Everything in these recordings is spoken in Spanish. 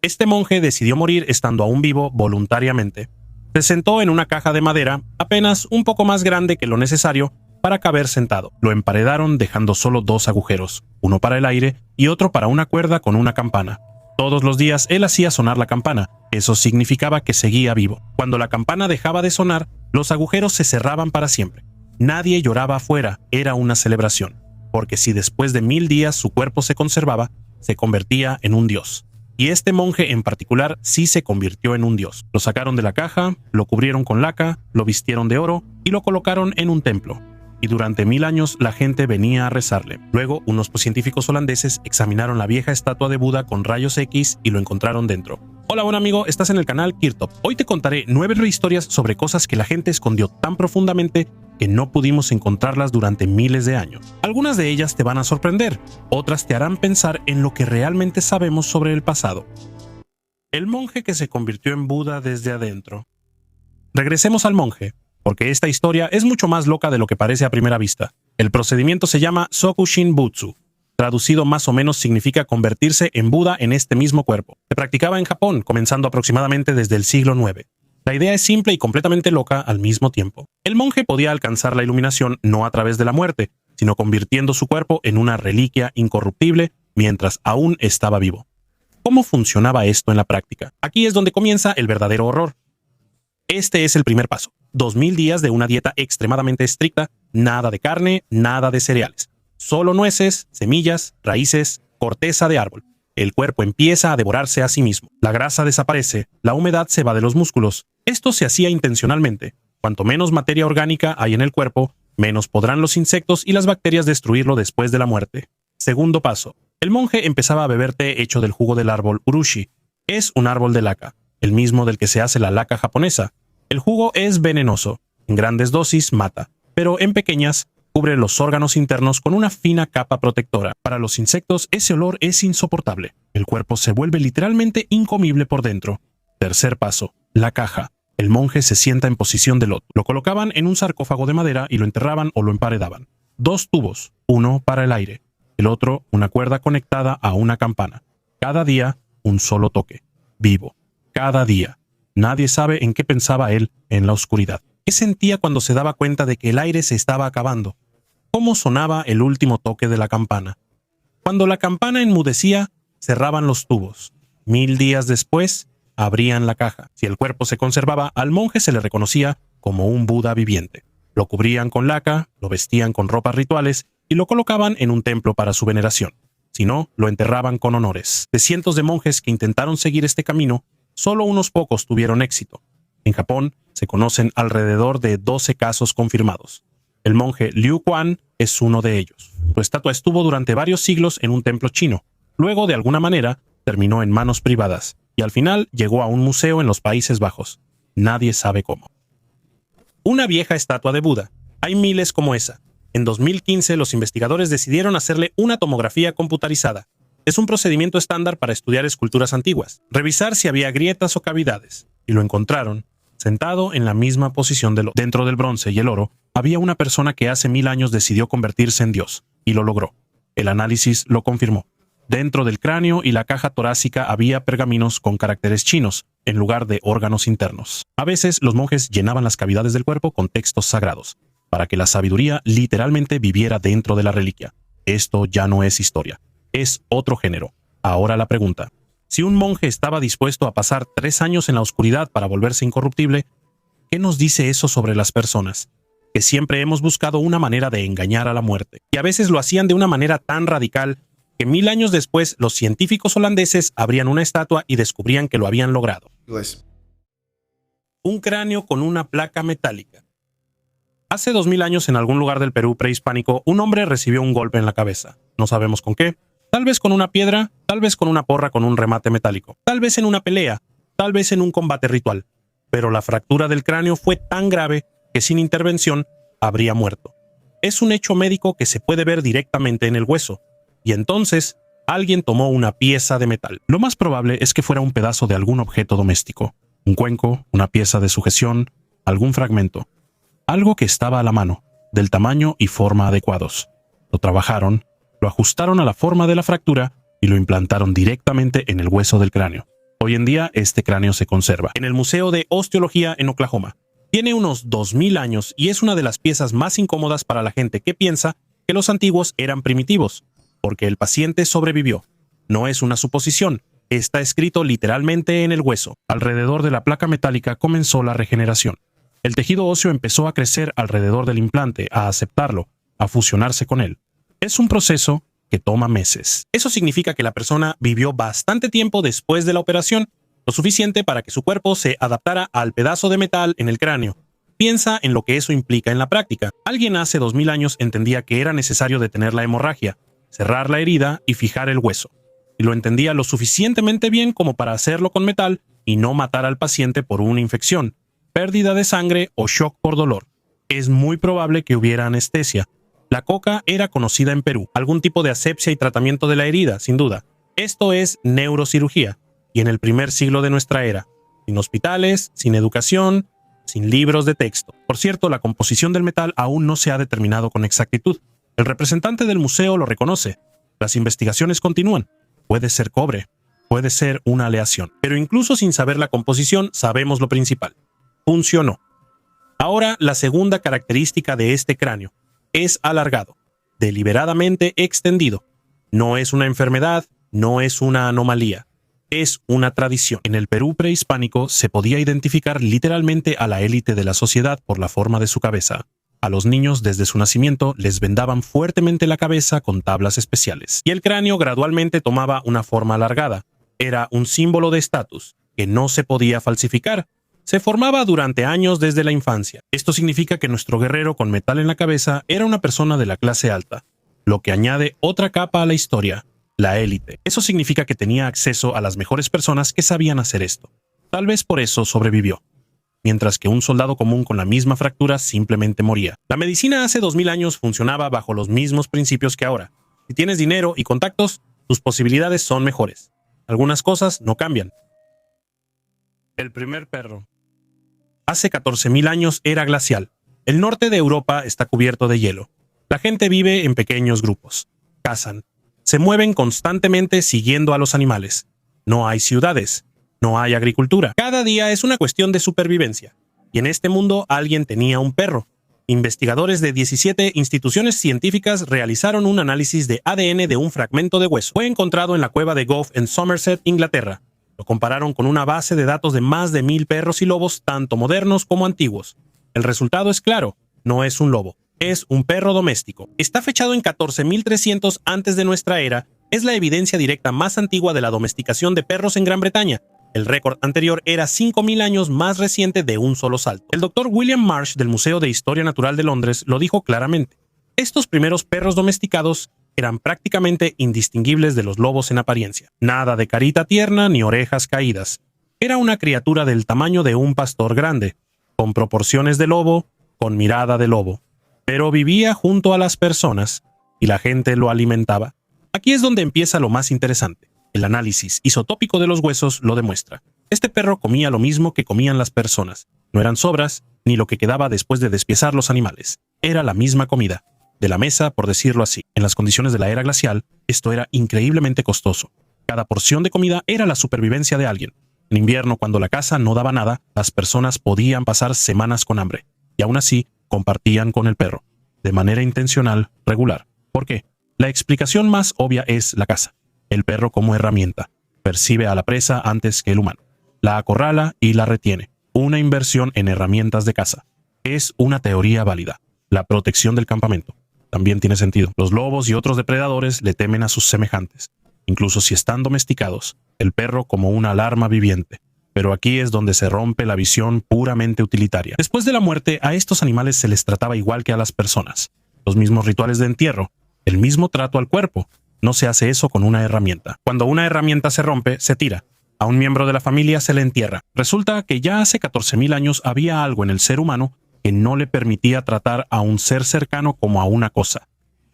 Este monje decidió morir estando aún vivo voluntariamente. Se sentó en una caja de madera apenas un poco más grande que lo necesario para caber sentado. Lo emparedaron dejando solo 2 agujeros, uno para el aire y otro para una cuerda con una campana. Todos los días él hacía sonar la campana. Eso significaba que seguía vivo. Cuando la campana dejaba de sonar, los agujeros se cerraban para siempre. Nadie lloraba afuera, era una celebración, porque si después de 1000 días su cuerpo se conservaba, se convertía en un dios. Y este monje en particular sí se convirtió en un dios. Lo sacaron de la caja, lo cubrieron con laca, lo vistieron de oro y lo colocaron en un templo. Y durante 1000 años la gente venía a rezarle. Luego, unos científicos holandeses examinaron la vieja estatua de Buda con rayos X y lo encontraron dentro. Hola, buen amigo, estás en el canal Kirtop. Hoy te contaré 9 historias sobre cosas que la gente escondió tan profundamente que no pudimos encontrarlas durante miles de años. Algunas de ellas te van a sorprender, otras te harán pensar en lo que realmente sabemos sobre el pasado. El monje que se convirtió en Buda desde adentro. Regresemos al monje, porque esta historia es mucho más loca de lo que parece a primera vista. El procedimiento se llama Sokushin Butsu. Traducido más o menos significa convertirse en Buda en este mismo cuerpo. Se practicaba en Japón, comenzando aproximadamente desde el siglo IX. La idea es simple y completamente loca al mismo tiempo. El monje podía alcanzar la iluminación no a través de la muerte, sino convirtiendo su cuerpo en una reliquia incorruptible mientras aún estaba vivo. ¿Cómo funcionaba esto en la práctica? Aquí es donde comienza el verdadero horror. Este es el primer paso. 2000 días de una dieta extremadamente estricta, nada de carne, nada de cereales. Solo nueces, semillas, raíces, corteza de árbol. El cuerpo empieza a devorarse a sí mismo. La grasa desaparece, la humedad se va de los músculos. Esto se hacía intencionalmente. Cuanto menos materia orgánica hay en el cuerpo, menos podrán los insectos y las bacterias destruirlo después de la muerte. Segundo paso. El monje empezaba a beber té hecho del jugo del árbol urushi. Es un árbol de laca, el mismo del que se hace la laca japonesa. El jugo es venenoso. En grandes dosis mata, pero en pequeñas cubre los órganos internos con una fina capa protectora. Para los insectos, ese olor es insoportable. El cuerpo se vuelve literalmente incomible por dentro. Tercer paso. La caja. El monje se sienta en posición de loto. Lo colocaban en un sarcófago de madera y lo enterraban o lo emparedaban. 2 tubos, uno para el aire, el otro una cuerda conectada a una campana. Cada día, un solo toque. Vivo. Cada día. Nadie sabe en qué pensaba él en la oscuridad. ¿Qué sentía cuando se daba cuenta de que el aire se estaba acabando? ¿Cómo sonaba el último toque de la campana? Cuando la campana enmudecía, cerraban los tubos. 1000 días después, abrían la caja. Si el cuerpo se conservaba, al monje se le reconocía como un Buda viviente. Lo cubrían con laca, lo vestían con ropas rituales y lo colocaban en un templo para su veneración. Si no, lo enterraban con honores. De cientos de monjes que intentaron seguir este camino, solo unos pocos tuvieron éxito. En Japón se conocen alrededor de 12 casos confirmados. El monje Liu Quan es uno de ellos. Su estatua estuvo durante varios siglos en un templo chino. Luego, de alguna manera, terminó en manos privadas y al final llegó a un museo en los Países Bajos. Nadie sabe cómo. Una vieja estatua de Buda. Hay miles como esa. En 2015 los investigadores decidieron hacerle una tomografía computarizada. Es un procedimiento estándar para estudiar esculturas antiguas, revisar si había grietas o cavidades. Y lo encontraron. Sentado en la misma posición dentro del bronce y el oro, había una persona que hace 1000 años decidió convertirse en Dios, y lo logró. El análisis lo confirmó. Dentro del cráneo y la caja torácica había pergaminos con caracteres chinos, en lugar de órganos internos. A veces los monjes llenaban las cavidades del cuerpo con textos sagrados, para que la sabiduría literalmente viviera dentro de la reliquia. Esto ya no es historia, es otro género. Ahora la pregunta. Si un monje estaba dispuesto a pasar 3 años en la oscuridad para volverse incorruptible, ¿qué nos dice eso sobre las personas? Que siempre hemos buscado una manera de engañar a la muerte. Y a veces lo hacían de una manera tan radical que 1000 años después los científicos holandeses abrían una estatua y descubrían que lo habían logrado. Un cráneo con una placa metálica. Hace 2000 años en algún lugar del Perú prehispánico, un hombre recibió un golpe en la cabeza. No sabemos con qué. Tal vez con una piedra, tal vez con una porra con un remate metálico, tal vez en una pelea, tal vez en un combate ritual. Pero la fractura del cráneo fue tan grave que sin intervención habría muerto. Es un hecho médico que se puede ver directamente en el hueso. Y entonces, alguien tomó una pieza de metal. Lo más probable es que fuera un pedazo de algún objeto doméstico. Un cuenco, una pieza de sujeción, algún fragmento. Algo que estaba a la mano, del tamaño y forma adecuados. Lo trabajaron, lo ajustaron a la forma de la fractura y lo implantaron directamente en el hueso del cráneo. Hoy en día este cráneo se conserva en el Museo de Osteología en Oklahoma. Tiene unos 2000 años y es una de las piezas más incómodas para la gente que piensa que los antiguos eran primitivos, porque el paciente sobrevivió. No es una suposición, está escrito literalmente en el hueso. Alrededor de la placa metálica comenzó la regeneración. El tejido óseo empezó a crecer alrededor del implante, a aceptarlo, a fusionarse con él. Es un proceso que toma meses. Eso significa que la persona vivió bastante tiempo después de la operación, lo suficiente para que su cuerpo se adaptara al pedazo de metal en el cráneo. Piensa en lo que eso implica en la práctica. Alguien hace 2000 años entendía que era necesario detener la hemorragia, cerrar la herida y fijar el hueso. Y lo entendía lo suficientemente bien como para hacerlo con metal y no matar al paciente por una infección, pérdida de sangre o shock por dolor. Es muy probable que hubiera anestesia. La coca era conocida en Perú, algún tipo de asepsia y tratamiento de la herida, sin duda. Esto es neurocirugía, y en el primer siglo de nuestra era, sin hospitales, sin educación, sin libros de texto. Por cierto, la composición del metal aún no se ha determinado con exactitud. El representante del museo lo reconoce. Las investigaciones continúan. Puede ser cobre, puede ser una aleación. Pero incluso sin saber la composición, sabemos lo principal. Funcionó. Ahora, la segunda característica de este cráneo es alargado, deliberadamente extendido. No es una enfermedad, no es una anomalía, es una tradición. En el Perú prehispánico se podía identificar literalmente a la élite de la sociedad por la forma de su cabeza. A los niños desde su nacimiento les vendaban fuertemente la cabeza con tablas especiales, y el cráneo gradualmente tomaba una forma alargada. Era un símbolo de estatus que no se podía falsificar. Se formaba durante años desde la infancia. Esto significa que nuestro guerrero con metal en la cabeza era una persona de la clase alta, lo que añade otra capa a la historia, la élite. Eso significa que tenía acceso a las mejores personas que sabían hacer esto. Tal vez por eso sobrevivió, mientras que un soldado común con la misma fractura simplemente moría. La medicina hace 2000 años funcionaba bajo los mismos principios que ahora. Si tienes dinero y contactos, tus posibilidades son mejores. Algunas cosas no cambian. El primer perro. Hace 14.000 años era glacial. El norte de Europa está cubierto de hielo. La gente vive en pequeños grupos. Cazan. Se mueven constantemente siguiendo a los animales. No hay ciudades. No hay agricultura. Cada día es una cuestión de supervivencia. Y en este mundo alguien tenía un perro. Investigadores de 17 instituciones científicas realizaron un análisis de ADN de un fragmento de hueso. Fue encontrado en la cueva de Gough en Somerset, Inglaterra. Lo compararon con una base de datos de más de 1000 perros y lobos, tanto modernos como antiguos. El resultado es claro, no es un lobo, es un perro doméstico. Está fechado en 14.300 antes de nuestra era, es la evidencia directa más antigua de la domesticación de perros en Gran Bretaña. El récord anterior era 5.000 años más reciente de un solo salto. El doctor William Marsh del Museo de Historia Natural de Londres lo dijo claramente. Estos primeros perros domesticados eran prácticamente indistinguibles de los lobos en apariencia. Nada de carita tierna ni orejas caídas. Era una criatura del tamaño de un pastor grande, con proporciones de lobo, con mirada de lobo. Pero vivía junto a las personas y la gente lo alimentaba. Aquí es donde empieza lo más interesante. El análisis isotópico de los huesos lo demuestra. Este perro comía lo mismo que comían las personas. No eran sobras, ni lo que quedaba después de despiezar los animales. Era la misma comida. De la mesa, por decirlo así. En las condiciones de la era glacial, esto era increíblemente costoso. Cada porción de comida era la supervivencia de alguien. En invierno, cuando la casa no daba nada, las personas podían pasar semanas con hambre. Y aún así, compartían con el perro. De manera intencional, regular. ¿Por qué? La explicación más obvia es la caza. El perro como herramienta. Percibe a la presa antes que el humano. La acorrala y la retiene. Una inversión en herramientas de caza. Es una teoría válida. La protección del campamento. También tiene sentido. Los lobos y otros depredadores le temen a sus semejantes, incluso si están domesticados, el perro como una alarma viviente. Pero aquí es donde se rompe la visión puramente utilitaria. Después de la muerte, a estos animales se les trataba igual que a las personas. Los mismos rituales de entierro, el mismo trato al cuerpo. No se hace eso con una herramienta. Cuando una herramienta se rompe, se tira. A un miembro de la familia se le entierra. Resulta que ya hace 14.000 años había algo en el ser humano que no le permitía tratar a un ser cercano como a una cosa.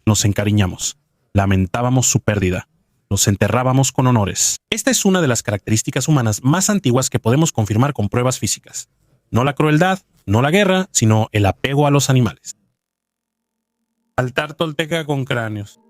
Nos encariñamos, lamentábamos su pérdida, nos enterrábamos con honores. Esta es una de las características humanas más antiguas que podemos confirmar con pruebas físicas. No la crueldad, no la guerra, sino el apego a los animales. Altar tolteca con cráneos.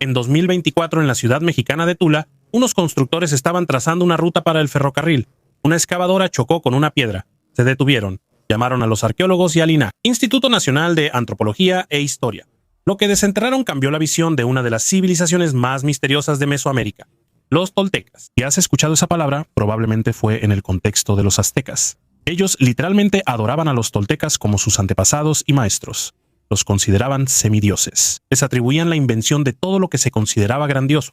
En 2024, en la ciudad mexicana de Tula, unos constructores estaban trazando una ruta para el ferrocarril. Una excavadora chocó con una piedra. Se detuvieron. Llamaron a los arqueólogos y al INAH, Instituto Nacional de Antropología e Historia. Lo que desenterraron cambió la visión de una de las civilizaciones más misteriosas de Mesoamérica, los toltecas. Si has escuchado esa palabra, probablemente fue en el contexto de los aztecas. Ellos literalmente adoraban a los toltecas como sus antepasados y maestros. Los consideraban semidioses. Les atribuían la invención de todo lo que se consideraba grandioso.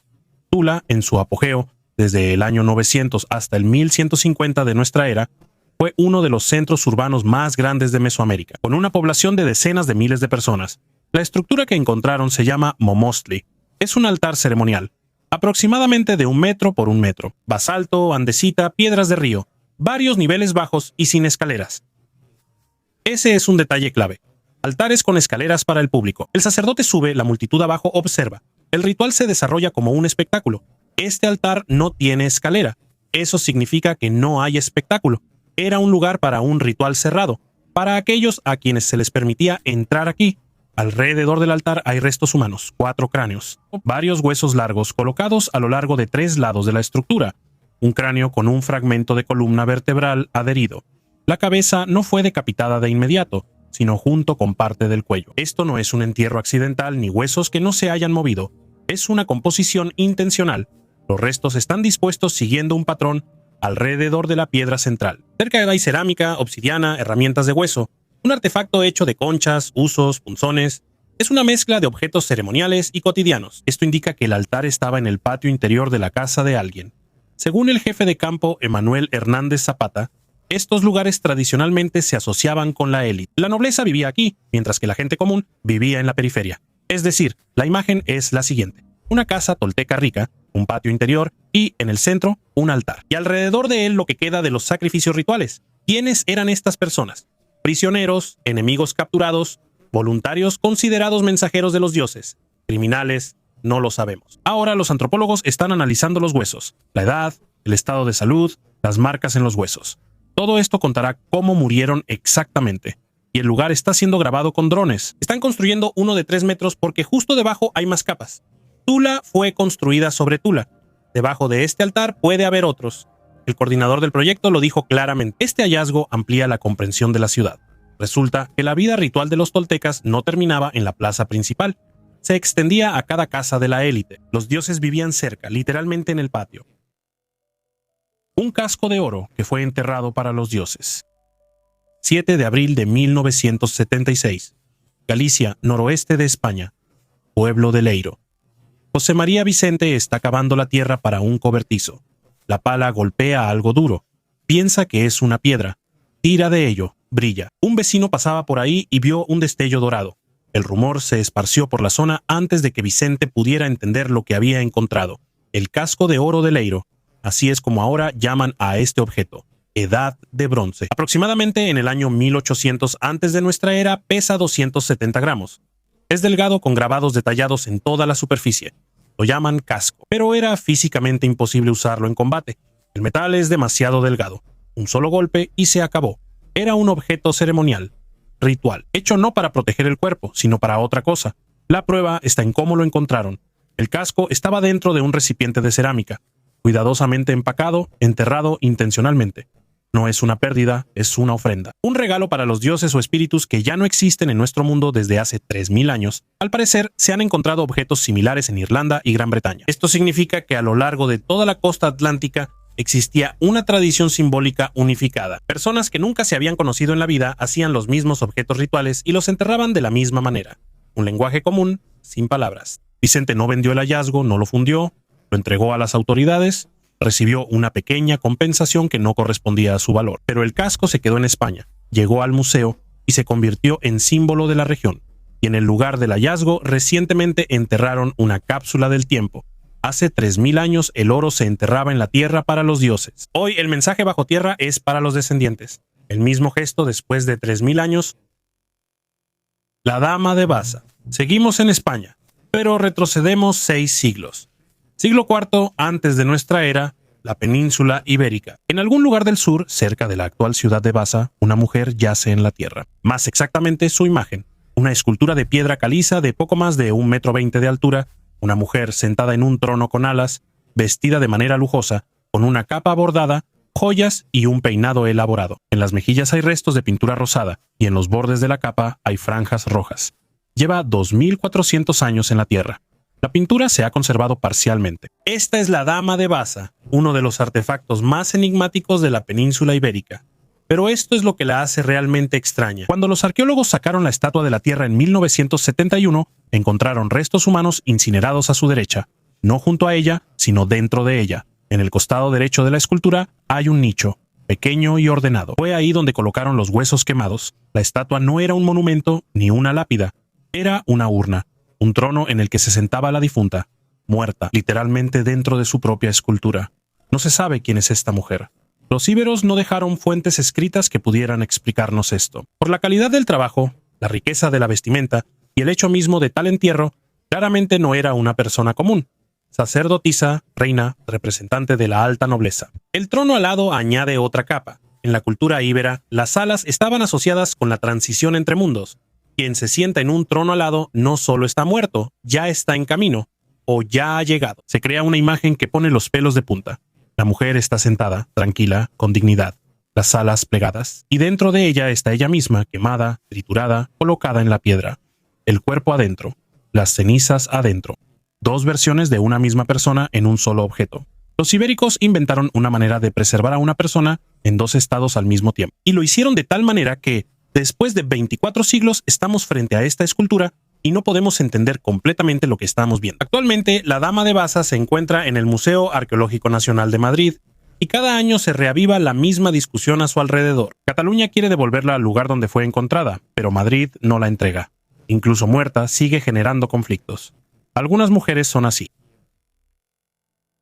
Tula, en su apogeo, desde el año 900 hasta el 1150 de nuestra era, fue uno de los centros urbanos más grandes de Mesoamérica, con una población de decenas de miles de personas. La estructura que encontraron se llama momostli. Es un altar ceremonial, aproximadamente de 1 metro por 1 metro. Basalto, andesita, piedras de río, varios niveles bajos y sin escaleras. Ese es un detalle clave. Altares con escaleras para el público. El sacerdote sube, la multitud abajo observa. El ritual se desarrolla como un espectáculo. Este altar no tiene escalera. Eso significa que no hay espectáculo. Era un lugar para un ritual cerrado, para aquellos a quienes se les permitía entrar aquí. Alrededor del altar hay restos humanos, 4 cráneos, varios huesos largos colocados a lo largo de 3 lados de la estructura, un cráneo con un fragmento de columna vertebral adherido. La cabeza no fue decapitada de inmediato, sino junto con parte del cuello. Esto no es un entierro accidental ni huesos que no se hayan movido, es una composición intencional. Los restos están dispuestos siguiendo un patrón alrededor de la piedra central. Cerca hay cerámica, obsidiana, herramientas de hueso, un artefacto hecho de conchas, husos, punzones. Es una mezcla de objetos ceremoniales y cotidianos. Esto indica que el altar estaba en el patio interior de la casa de alguien. Según el jefe de campo Emanuel Hernández Zapata, estos lugares tradicionalmente se asociaban con la élite. La nobleza vivía aquí, mientras que la gente común vivía en la periferia. Es decir, la imagen es la siguiente: una casa tolteca rica, un patio interior y, en el centro, un altar. Y alrededor de él lo que queda de los sacrificios rituales. ¿Quiénes eran estas personas? Prisioneros, enemigos capturados, voluntarios considerados mensajeros de los dioses, criminales, no lo sabemos. Ahora los antropólogos están analizando los huesos, la edad, el estado de salud, las marcas en los huesos. Todo esto contará cómo murieron exactamente. Y el lugar está siendo grabado con drones. Están construyendo uno de 3 metros porque justo debajo hay más capas. Tula fue construida sobre Tula. Debajo de este altar puede haber otros. El coordinador del proyecto lo dijo claramente. Este hallazgo amplía la comprensión de la ciudad. Resulta que la vida ritual de los toltecas no terminaba en la plaza principal. Se extendía a cada casa de la élite. Los dioses vivían cerca, literalmente en el patio. Un casco de oro que fue enterrado para los dioses. 7 de abril de 1976. Galicia, noroeste de España. Pueblo de Leiro. José María Vicente está cavando la tierra para un cobertizo. La pala golpea algo duro. Piensa que es una piedra. Tira de ello. Brilla. Un vecino pasaba por ahí y vio un destello dorado. El rumor se esparció por la zona antes de que Vicente pudiera entender lo que había encontrado. El casco de oro de Leiro. Así es como ahora llaman a este objeto. Edad de bronce. Aproximadamente en el año 1800 antes de nuestra era pesa 270 gramos. Es delgado con grabados detallados en toda la superficie. Lo llaman casco, pero era físicamente imposible usarlo en combate. El metal es demasiado delgado. Un solo golpe y se acabó. Era un objeto ceremonial, ritual, hecho no para proteger el cuerpo, sino para otra cosa. La prueba está en cómo lo encontraron. El casco estaba dentro de un recipiente de cerámica, cuidadosamente empacado, enterrado intencionalmente. No es una pérdida, es una ofrenda. Un regalo para los dioses o espíritus que ya no existen en nuestro mundo desde hace 3000 años. Al parecer, se han encontrado objetos similares en Irlanda y Gran Bretaña. Esto significa que a lo largo de toda la costa atlántica existía una tradición simbólica unificada. Personas que nunca se habían conocido en la vida hacían los mismos objetos rituales y los enterraban de la misma manera. Un lenguaje común, sin palabras. Vicente no vendió el hallazgo, no lo fundió, lo entregó a las autoridades. Recibió una pequeña compensación que no correspondía a su valor. Pero el casco se quedó en España, llegó al museo y se convirtió en símbolo de la región. Y en el lugar del hallazgo recientemente enterraron una cápsula del tiempo. Hace 3000 años el oro se enterraba en la tierra para los dioses. Hoy el mensaje bajo tierra es para los descendientes. El mismo gesto después de 3000 años. La Dama de Baza. Seguimos en España, pero retrocedemos 6 siglos. Siglo IV antes de nuestra era, la península ibérica. En algún lugar del sur, cerca de la actual ciudad de Baza, una mujer yace en la tierra. Más exactamente su imagen. Una escultura de piedra caliza de poco más de 1,20 m de altura, una mujer sentada en un trono con alas, vestida de manera lujosa, con una capa bordada, joyas y un peinado elaborado. En las mejillas hay restos de pintura rosada y en los bordes de la capa hay franjas rojas. Lleva 2400 años en la Tierra. La pintura se ha conservado parcialmente. Esta es la Dama de Baza, uno de los artefactos más enigmáticos de la península ibérica. Pero esto es lo que la hace realmente extraña. Cuando los arqueólogos sacaron la estatua de la Tierra en 1971, encontraron restos humanos incinerados a su derecha, no junto a ella, sino dentro de ella. En el costado derecho de la escultura hay un nicho, pequeño y ordenado. Fue ahí donde colocaron los huesos quemados. La estatua no era un monumento ni una lápida, era una urna, un trono en el que se sentaba la difunta, muerta, literalmente dentro de su propia escultura. No se sabe quién es esta mujer. Los íberos no dejaron fuentes escritas que pudieran explicarnos esto. Por la calidad del trabajo, la riqueza de la vestimenta y el hecho mismo de tal entierro, claramente no era una persona común. Sacerdotisa, reina, representante de la alta nobleza. El trono alado añade otra capa. En la cultura íbera, las salas estaban asociadas con la transición entre mundos. Quien se sienta en un trono alado no solo está muerto, ya está en camino, o ya ha llegado. Se crea una imagen que pone los pelos de punta. La mujer está sentada, tranquila, con dignidad, las alas plegadas, y dentro de ella está ella misma, quemada, triturada, colocada en la piedra. El cuerpo adentro, las cenizas adentro. Dos versiones de una misma persona en un solo objeto. Los ibéricos inventaron una manera de preservar a una persona en dos estados al mismo tiempo. Y lo hicieron de tal manera que, después de 24 siglos, estamos frente a esta escultura y no podemos entender completamente lo que estamos viendo. Actualmente, la Dama de Baza se encuentra en el Museo Arqueológico Nacional de Madrid y cada año se reaviva la misma discusión a su alrededor. Cataluña quiere devolverla al lugar donde fue encontrada, pero Madrid no la entrega. Incluso muerta, sigue generando conflictos. Algunas mujeres son así.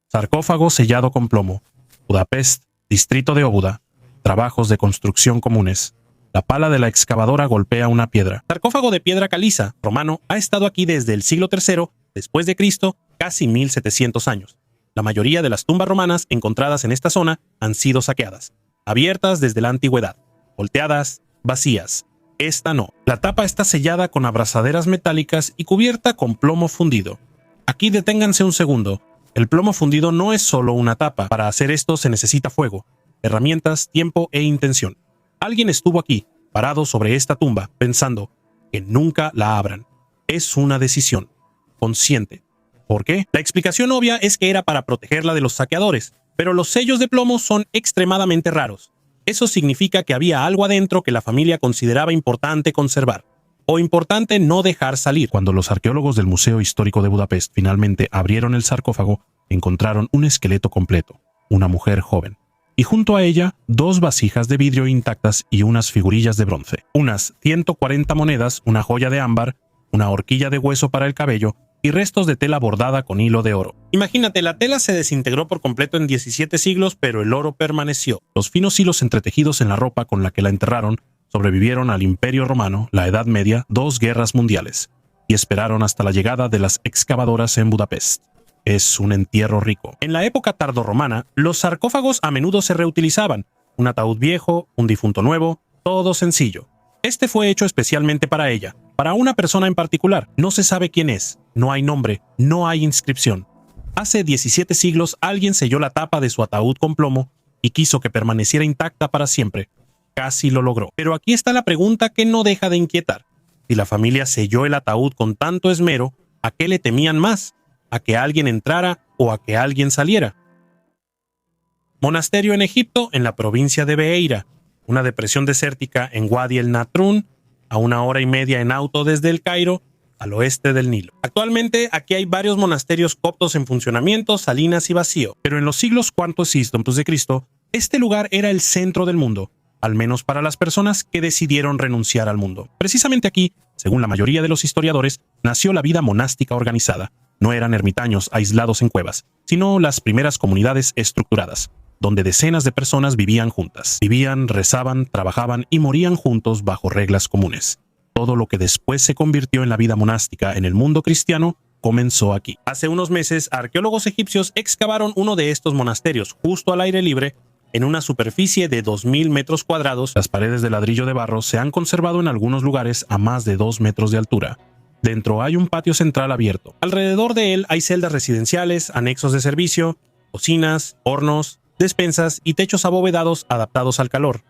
Sarcófago sellado con plomo. Budapest, distrito de Óbuda. Trabajos de construcción comunes. La pala de la excavadora golpea una piedra. Sarcófago de piedra caliza, romano, ha estado aquí desde el siglo III después de Cristo, casi 1700 años. La mayoría de las tumbas romanas encontradas en esta zona han sido saqueadas, abiertas desde la antigüedad, volteadas, vacías. Esta no. La tapa está sellada con abrazaderas metálicas y cubierta con plomo fundido. Aquí deténganse un segundo. El plomo fundido no es solo una tapa. Para hacer esto se necesita fuego, herramientas, tiempo e intención. Alguien estuvo aquí, parado sobre esta tumba, pensando que nunca la abran. Es una decisión consciente. ¿Por qué? La explicación obvia es que era para protegerla de los saqueadores, pero los sellos de plomo son extremadamente raros. Eso significa que había algo adentro que la familia consideraba importante conservar, o importante no dejar salir. Cuando los arqueólogos del Museo Histórico de Budapest finalmente abrieron el sarcófago, encontraron un esqueleto completo, una mujer joven, y junto a ella, dos vasijas de vidrio intactas y unas figurillas de bronce, unas 140 monedas, una joya de ámbar, una horquilla de hueso para el cabello, y restos de tela bordada con hilo de oro. Imagínate, la tela se desintegró por completo en 17 siglos, pero el oro permaneció. Los finos hilos entretejidos en la ropa con la que la enterraron sobrevivieron al Imperio Romano, la Edad Media, 2 guerras mundiales, y esperaron hasta la llegada de las excavadoras en Budapest. Es un entierro rico. En la época tardorromana, los sarcófagos a menudo se reutilizaban. Un ataúd viejo, un difunto nuevo, todo sencillo. Este fue hecho especialmente para ella, para una persona en particular. No se sabe quién es, no hay nombre, no hay inscripción. Hace 17 siglos alguien selló la tapa de su ataúd con plomo y quiso que permaneciera intacta para siempre. Casi lo logró. Pero aquí está la pregunta que no deja de inquietar. Si la familia selló el ataúd con tanto esmero, ¿a qué le temían más? ¿A que alguien entrara o a que alguien saliera? Monasterio en Egipto, en la provincia de Beira, una depresión desértica en Wadi el Natrun, a 1 hora y media en auto desde el Cairo, al oeste del Nilo. Actualmente aquí hay varios monasterios coptos en funcionamiento, Salinas y Vacío, pero en los siglos IV a.C., este lugar era el centro del mundo, al menos para las personas que decidieron renunciar al mundo. Precisamente aquí, según la mayoría de los historiadores, nació la vida monástica organizada. No eran ermitaños aislados en cuevas, sino las primeras comunidades estructuradas, donde decenas de personas vivían juntas. Vivían, rezaban, trabajaban y morían juntos bajo reglas comunes. Todo lo que después se convirtió en la vida monástica en el mundo cristiano comenzó aquí. Hace unos meses, arqueólogos egipcios excavaron uno de estos monasterios justo al aire libre, en una superficie de 2000 metros cuadrados. Las paredes de ladrillo de barro se han conservado en algunos lugares a más de 2 metros de altura. Dentro hay un patio central abierto. Alrededor de él hay celdas residenciales, anexos de servicio, cocinas, hornos, despensas y techos abovedados adaptados al calor.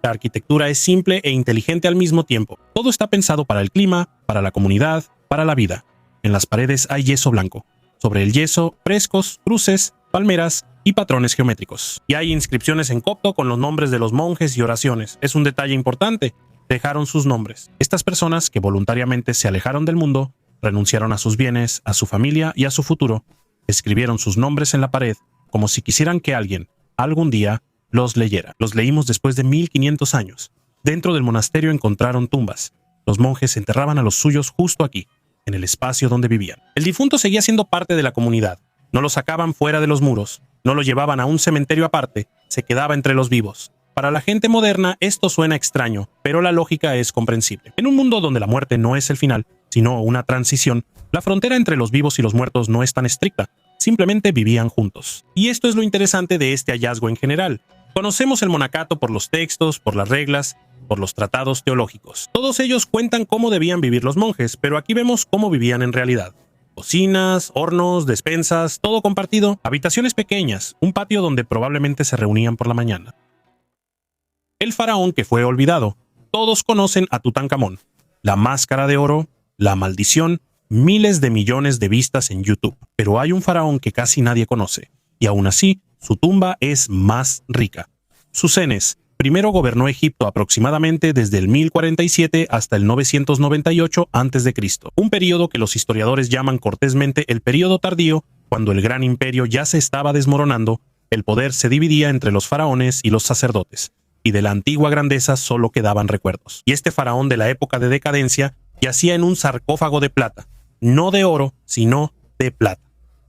La arquitectura es simple e inteligente al mismo tiempo. Todo está pensado para el clima, para la comunidad, para la vida. En las paredes hay yeso blanco. Sobre el yeso, frescos, cruces, palmeras y patrones geométricos. Y hay inscripciones en copto con los nombres de los monjes y oraciones. Es un detalle importante. Dejaron sus nombres. Estas personas que voluntariamente se alejaron del mundo, renunciaron a sus bienes, a su familia y a su futuro, escribieron sus nombres en la pared como si quisieran que alguien, algún día, los leyera. Los leímos después de 1500 años. Dentro del monasterio encontraron tumbas. Los monjes enterraban a los suyos justo aquí, en el espacio donde vivían. El difunto seguía siendo parte de la comunidad. No lo sacaban fuera de los muros, no lo llevaban a un cementerio aparte, se quedaba entre los vivos. Para la gente moderna esto suena extraño, pero la lógica es comprensible. En un mundo donde la muerte no es el final, sino una transición, la frontera entre los vivos y los muertos no es tan estricta. Simplemente vivían juntos. Y esto es lo interesante de este hallazgo en general. Conocemos el monacato por los textos, por las reglas, por los tratados teológicos. Todos ellos cuentan cómo debían vivir los monjes, pero aquí vemos cómo vivían en realidad. Cocinas, hornos, despensas, todo compartido, habitaciones pequeñas, un patio donde probablemente se reunían por la mañana. El faraón que fue olvidado. Todos conocen a Tutankamón. La máscara de oro, la maldición, miles de millones de vistas en YouTube. Pero hay un faraón que casi nadie conoce, y aún así, su tumba es más rica. Susenes primero gobernó Egipto aproximadamente desde el 1047 hasta el 998 a.C., un periodo que los historiadores llaman cortésmente el periodo tardío, cuando el gran imperio ya se estaba desmoronando, el poder se dividía entre los faraones y los sacerdotes, y de la antigua grandeza solo quedaban recuerdos. Y este faraón de la época de decadencia yacía en un sarcófago de plata, no de oro, sino de plata.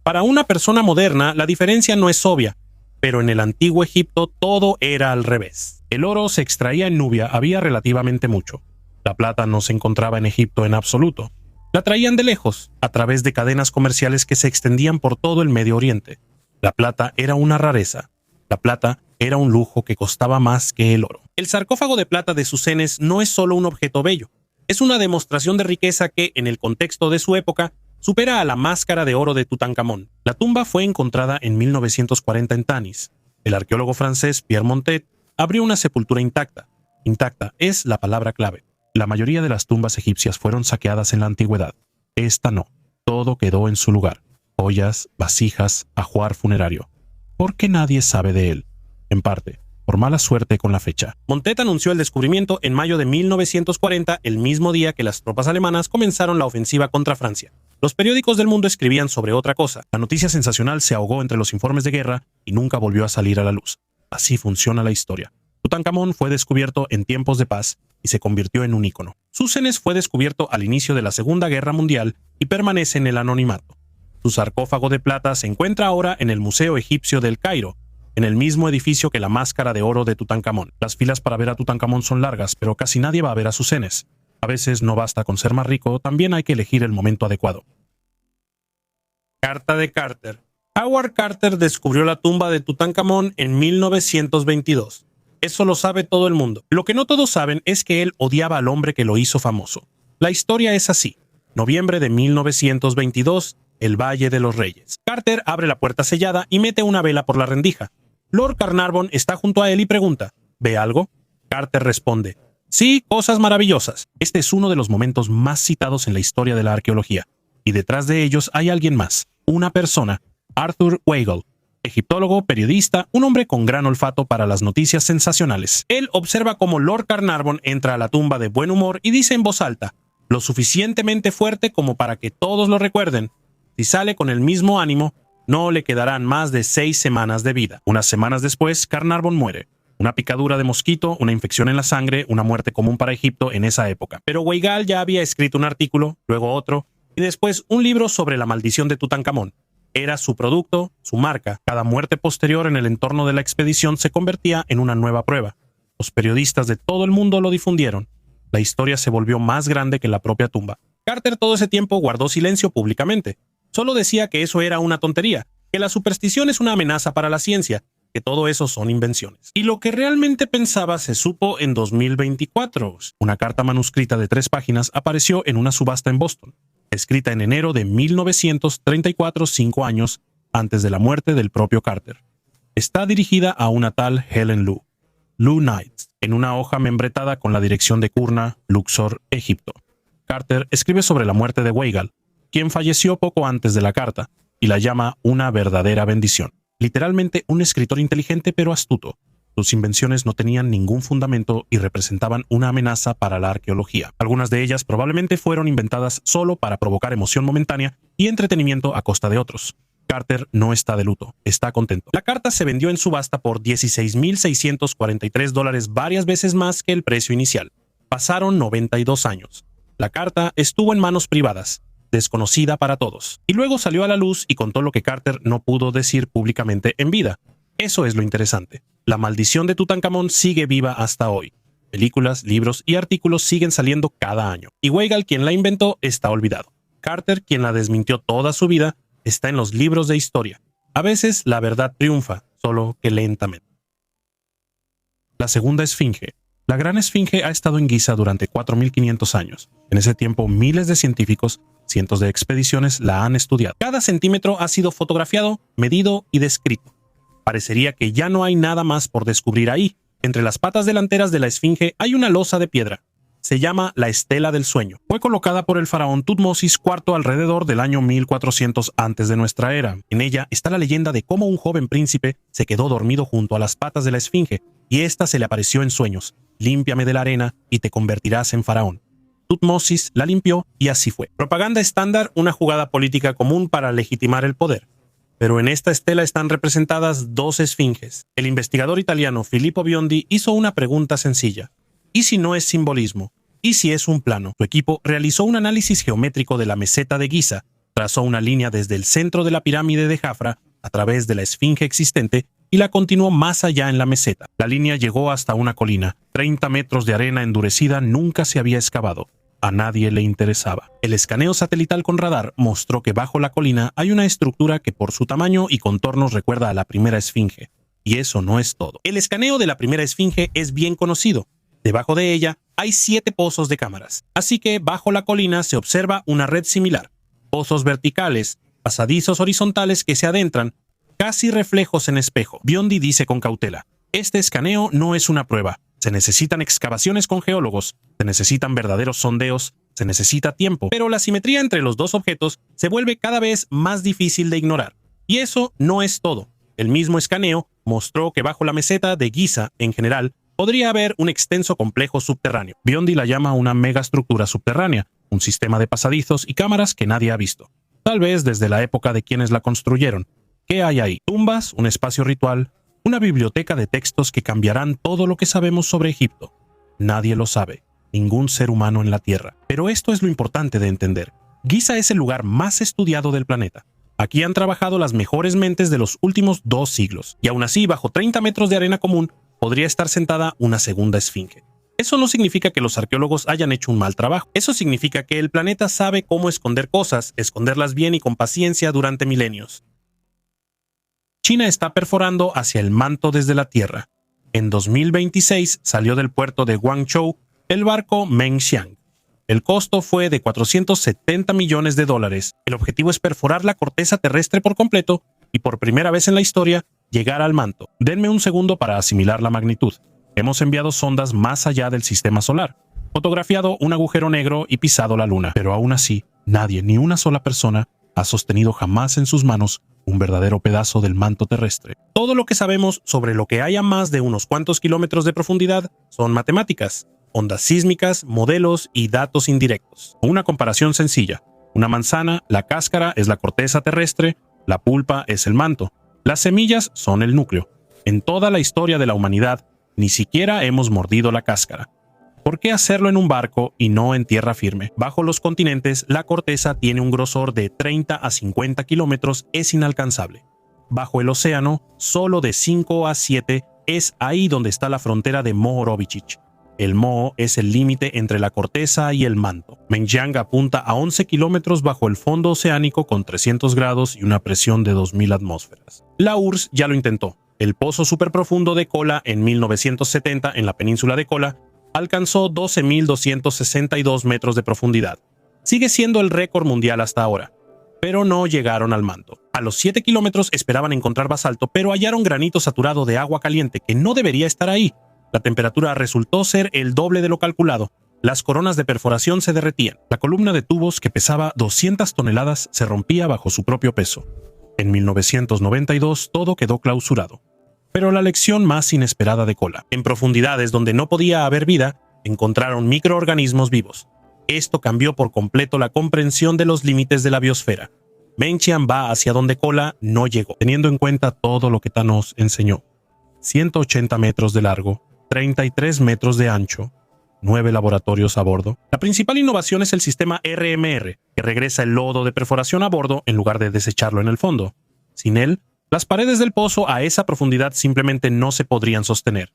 Para una persona moderna, la diferencia no es obvia, pero en el antiguo Egipto todo era al revés. El oro se extraía en Nubia, había relativamente mucho. La plata no se encontraba en Egipto en absoluto. La traían de lejos, a través de cadenas comerciales que se extendían por todo el Medio Oriente. La plata era una rareza. La plata era un lujo que costaba más que el oro. El sarcófago de plata de Susenes no es solo un objeto bello. Es una demostración de riqueza que, en el contexto de su época, supera a la máscara de oro de Tutankamón. La tumba fue encontrada en 1940 en Tanis. El arqueólogo francés Pierre Montet abrió una sepultura intacta. Intacta es la palabra clave. La mayoría de las tumbas egipcias fueron saqueadas en la antigüedad. Esta no. Todo quedó en su lugar. Joyas, vasijas, ajuar funerario. Porque nadie sabe de él. En parte, por mala suerte con la fecha. Montet anunció el descubrimiento en mayo de 1940, el mismo día que las tropas alemanas comenzaron la ofensiva contra Francia. Los periódicos del mundo escribían sobre otra cosa. La noticia sensacional se ahogó entre los informes de guerra y nunca volvió a salir a la luz. Así funciona la historia. Tutankamón fue descubierto en tiempos de paz y se convirtió en un ícono. Susenes fue descubierto al inicio de la Segunda Guerra Mundial y permanece en el anonimato. Su sarcófago de plata se encuentra ahora en el Museo Egipcio del Cairo, en el mismo edificio que la máscara de oro de Tutankamón. Las filas para ver a Tutankamón son largas, pero casi nadie va a ver a Susenes. A veces no basta con ser más rico, también hay que elegir el momento adecuado. Carta de Carter. Howard Carter descubrió la tumba de Tutankamón en 1922. Eso lo sabe todo el mundo. Lo que no todos saben es que él odiaba al hombre que lo hizo famoso. La historia es así. Noviembre de 1922, el Valle de los Reyes. Carter abre la puerta sellada y mete una vela por la rendija. Lord Carnarvon está junto a él y pregunta, ¿ve algo? Carter responde, sí, cosas maravillosas. Este es uno de los momentos más citados en la historia de la arqueología. Y detrás de ellos hay alguien más, una persona, Arthur Weigel, egiptólogo, periodista, un hombre con gran olfato para las noticias sensacionales. Él observa cómo Lord Carnarvon entra a la tumba de buen humor y dice en voz alta, lo suficientemente fuerte como para que todos lo recuerden. Si sale con el mismo ánimo, no le quedarán más de 6 semanas de vida. Unas semanas después, Carnarvon muere. Una picadura de mosquito, una infección en la sangre, una muerte común para Egipto en esa época. Pero Weigel ya había escrito un artículo, luego otro, y después un libro sobre la maldición de Tutankamón. Era su producto, su marca. Cada muerte posterior en el entorno de la expedición se convertía en una nueva prueba. Los periodistas de todo el mundo lo difundieron. La historia se volvió más grande que la propia tumba. Carter todo ese tiempo guardó silencio públicamente. Solo decía que eso era una tontería, que la superstición es una amenaza para la ciencia, que todo eso son invenciones. Y lo que realmente pensaba se supo en 2024. Una carta manuscrita de 3 páginas apareció en una subasta en Boston, escrita en enero de 1934, 5 años antes de la muerte del propio Carter. Está dirigida a una tal Helen Lou Knight, en una hoja membretada con la dirección de Kurna, Luxor, Egipto. Carter escribe sobre la muerte de Weigel, quien falleció poco antes de la carta, y la llama una verdadera bendición. Literalmente un escritor inteligente pero astuto. Sus invenciones no tenían ningún fundamento y representaban una amenaza para la arqueología. Algunas de ellas probablemente fueron inventadas solo para provocar emoción momentánea y entretenimiento a costa de otros. Carter no está de luto, está contento. La carta se vendió en subasta por $16,643, varias veces más que el precio inicial. Pasaron 92 años. La carta estuvo en manos privadas, desconocida para todos, y luego salió a la luz y contó lo que Carter no pudo decir públicamente en vida. Eso es lo interesante. La maldición de Tutankamón sigue viva hasta hoy. Películas, libros y artículos siguen saliendo cada año. Y Weigel, quien la inventó, está olvidado. Carter, quien la desmintió toda su vida, está en los libros de historia. A veces la verdad triunfa, solo que lentamente. La segunda esfinge. La gran esfinge ha estado en Giza durante 4.500 años. En ese tiempo, miles de científicos, cientos de expediciones la han estudiado. Cada centímetro ha sido fotografiado, medido y descrito. Parecería que ya no hay nada más por descubrir ahí. Entre las patas delanteras de la esfinge hay una losa de piedra. Se llama la Estela del Sueño. Fue colocada por el faraón Tutmosis IV alrededor del año 1400 antes de nuestra era. En ella está la leyenda de cómo un joven príncipe se quedó dormido junto a las patas de la esfinge y ésta se le apareció en sueños. Límpiame de la arena y te convertirás en faraón. Tutmosis la limpió y así fue. Propaganda estándar, una jugada política común para legitimar el poder. Pero en esta estela están representadas 2 esfinges. El investigador italiano Filippo Biondi hizo una pregunta sencilla. ¿Y si no es simbolismo? ¿Y si es un plano? Su equipo realizó un análisis geométrico de la meseta de Giza, trazó una línea desde el centro de la pirámide de Jafra a través de la esfinge existente y la continuó más allá en la meseta. La línea llegó hasta una colina. 30 metros de arena endurecida nunca se había excavado. A nadie le interesaba. El escaneo satelital con radar mostró que bajo la colina hay una estructura que por su tamaño y contornos recuerda a la primera esfinge. Y eso no es todo. El escaneo de la primera esfinge es bien conocido. Debajo de ella hay 7 pozos de cámaras. Así que bajo la colina se observa una red similar. Pozos verticales, pasadizos horizontales que se adentran, casi reflejos en espejo. Biondi dice con cautela: este escaneo no es una prueba. Se necesitan excavaciones con geólogos, se necesitan verdaderos sondeos, se necesita tiempo. Pero la simetría entre los 2 objetos se vuelve cada vez más difícil de ignorar. Y eso no es todo. El mismo escaneo mostró que bajo la meseta de Giza, en general, podría haber un extenso complejo subterráneo. Biondi la llama una megaestructura subterránea, un sistema de pasadizos y cámaras que nadie ha visto. Tal vez desde la época de quienes la construyeron. ¿Qué hay ahí? Tumbas, un espacio ritual, una biblioteca de textos que cambiarán todo lo que sabemos sobre Egipto. Nadie lo sabe, ningún ser humano en la Tierra. Pero esto es lo importante de entender. Giza es el lugar más estudiado del planeta. Aquí han trabajado las mejores mentes de los últimos 2 siglos, y aún así, bajo 30 metros de arena común, podría estar sentada una segunda esfinge. Eso no significa que los arqueólogos hayan hecho un mal trabajo. Eso significa que el planeta sabe cómo esconder cosas, esconderlas bien y con paciencia durante milenios. China está perforando hacia el manto desde la Tierra. En 2026 salió del puerto de Guangzhou el barco Mengxiang. El costo fue de $470 millones. El objetivo es perforar la corteza terrestre por completo y por primera vez en la historia llegar al manto. Denme un segundo para asimilar la magnitud. Hemos enviado sondas más allá del sistema solar, fotografiado un agujero negro y pisado la luna. Pero aún así, nadie, ni una sola persona, ha sostenido jamás en sus manos un verdadero pedazo del manto terrestre. Todo lo que sabemos sobre lo que hay a más de unos cuantos kilómetros de profundidad son matemáticas, ondas sísmicas, modelos y datos indirectos. Una comparación sencilla. Una manzana, la cáscara es la corteza terrestre, la pulpa es el manto. Las semillas son el núcleo. En toda la historia de la humanidad, ni siquiera hemos mordido la cáscara. ¿Por qué hacerlo en un barco y no en tierra firme? Bajo los continentes, la corteza tiene un grosor de 30 a 50 kilómetros, es inalcanzable. Bajo el océano, solo de 5 a 7, es ahí donde está la frontera de Mohorovičić. El moho es el límite entre la corteza y el manto. Mengjiang apunta a 11 kilómetros bajo el fondo oceánico con 300 grados y una presión de 2000 atmósferas. La URSS ya lo intentó. El pozo superprofundo de Kola en 1970 en la península de Kola alcanzó 12.262 metros de profundidad. Sigue siendo el récord mundial hasta ahora, pero no llegaron al manto. A los 7 kilómetros esperaban encontrar basalto, pero hallaron granito saturado de agua caliente que no debería estar ahí. La temperatura resultó ser el doble de lo calculado. Las coronas de perforación se derretían. La columna de tubos, que pesaba 200 toneladas, se rompía bajo su propio peso. En 1992 todo quedó clausurado. Pero la lección más inesperada de Kola: en profundidades donde no podía haber vida, encontraron microorganismos vivos. Esto cambió por completo la comprensión de los límites de la biosfera. Menchian va hacia donde Kola no llegó, teniendo en cuenta todo lo que Thanos enseñó. 180 metros de largo, 33 metros de ancho, 9 laboratorios a bordo. La principal innovación es el sistema RMR, que regresa el lodo de perforación a bordo en lugar de desecharlo en el fondo. Sin él, las paredes del pozo a esa profundidad simplemente no se podrían sostener.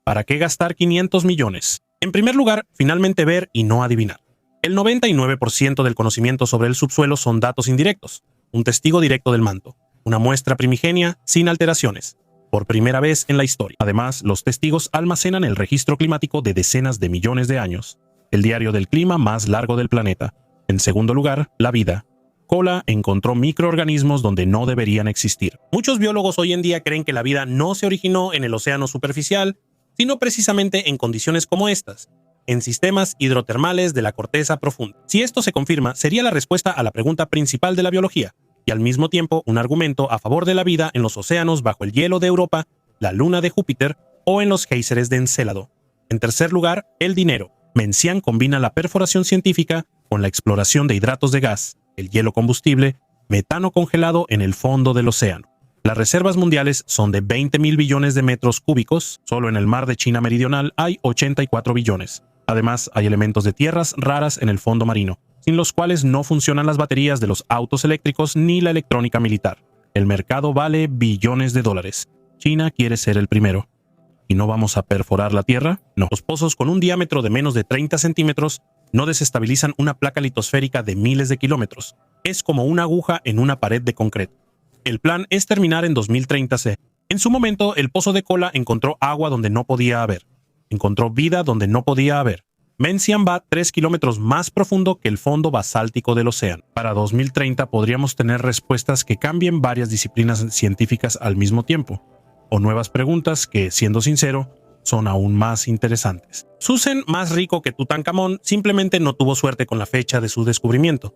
¿Para qué gastar 500 millones? En primer lugar, finalmente ver y no adivinar. El 99% del conocimiento sobre el subsuelo son datos indirectos, un testigo directo del manto, una muestra primigenia sin alteraciones, por primera vez en la historia. Además, los testigos almacenan el registro climático de decenas de millones de años, el diario del clima más largo del planeta. En segundo lugar, la vida. Kola encontró microorganismos donde no deberían existir. Muchos biólogos hoy en día creen que la vida no se originó en el océano superficial, sino precisamente en condiciones como estas, en sistemas hidrotermales de la corteza profunda. Si esto se confirma, sería la respuesta a la pregunta principal de la biología, y al mismo tiempo un argumento a favor de la vida en los océanos bajo el hielo de Europa, la luna de Júpiter o en los géiseres de Encélado. En tercer lugar, el dinero. Menzian combina la perforación científica con la exploración de hidratos de gas, el hielo combustible, metano congelado en el fondo del océano. Las reservas mundiales son de 20.000 billones de metros cúbicos. Solo en el mar de China Meridional hay 84 billones. Además, hay elementos de tierras raras en el fondo marino, sin los cuales no funcionan las baterías de los autos eléctricos ni la electrónica militar. El mercado vale billones de dólares. China quiere ser el primero. ¿Y no vamos a perforar la Tierra? No. Los pozos con un diámetro de menos de 30 centímetros no desestabilizan una placa litosférica de miles de kilómetros. Es como una aguja en una pared de concreto. El plan es terminar en 2030. En su momento, el pozo de Kola encontró agua donde no podía haber. Encontró vida donde no podía haber. Menzian va 3 kilómetros más profundo que el fondo basáltico del océano. Para 2030 podríamos tener respuestas que cambien varias disciplinas científicas al mismo tiempo, o nuevas preguntas que, siendo sincero, son aún más interesantes. Susen, más rico que Tutankamón, simplemente no tuvo suerte con la fecha de su descubrimiento.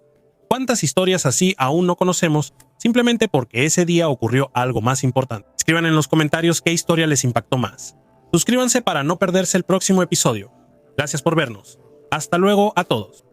¿Cuántas historias así aún no conocemos simplemente porque ese día ocurrió algo más importante? Escriban en los comentarios qué historia les impactó más. Suscríbanse para no perderse el próximo episodio. Gracias por vernos. Hasta luego a todos.